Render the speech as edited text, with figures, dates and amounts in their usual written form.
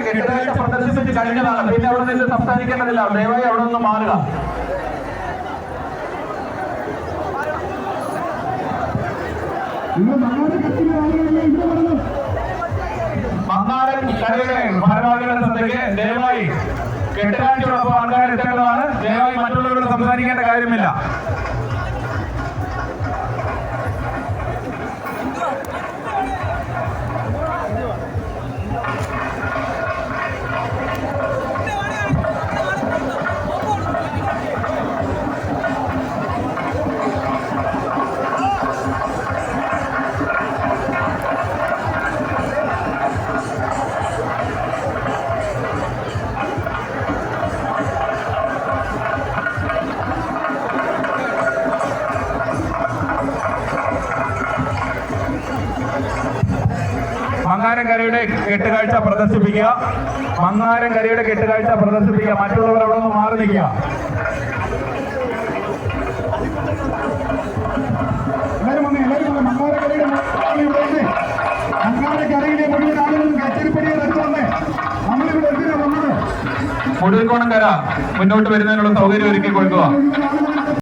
കെട്ടുകാഴ്ച പ്രദർശിപ്പിച്ച് കഴിഞ്ഞതാണ്. പിന്നെ അവിടെ നിന്ന് സംസാരിക്കേണ്ടതില്ല. ദയവായി അവിടെ നിന്ന് മാറുക. മങ്ങാരൻ കരയുടെ ഭാരവാഹികളുടെ ശ്രദ്ധയ്ക്ക് ദയവായി കെട്ടുകാഴ്ചയോടൊപ്പം ആൾക്കാർ എത്തേണ്ടതാണ്. ദയവായി മറ്റുള്ളവരോട് സംസാരിക്കേണ്ട കാര്യമില്ല. മങ്ങാരൻകരയുടെ കെട്ടുകാഴ്ച പ്രദർശിപ്പിക്കുക. മങ്ങാരൻകരയുടെ കെട്ടുകാഴ്ച പ്രദർശിപ്പിക്കുക. മറ്റുള്ളവർ അവിടെ നിന്ന് മാറി നിൽക്കുക. മുഴുവൻ കര മുന്നോട്ട് വരുന്നതിനുള്ള സൗകര്യം ഒരുക്കി കൊടുക്കുക.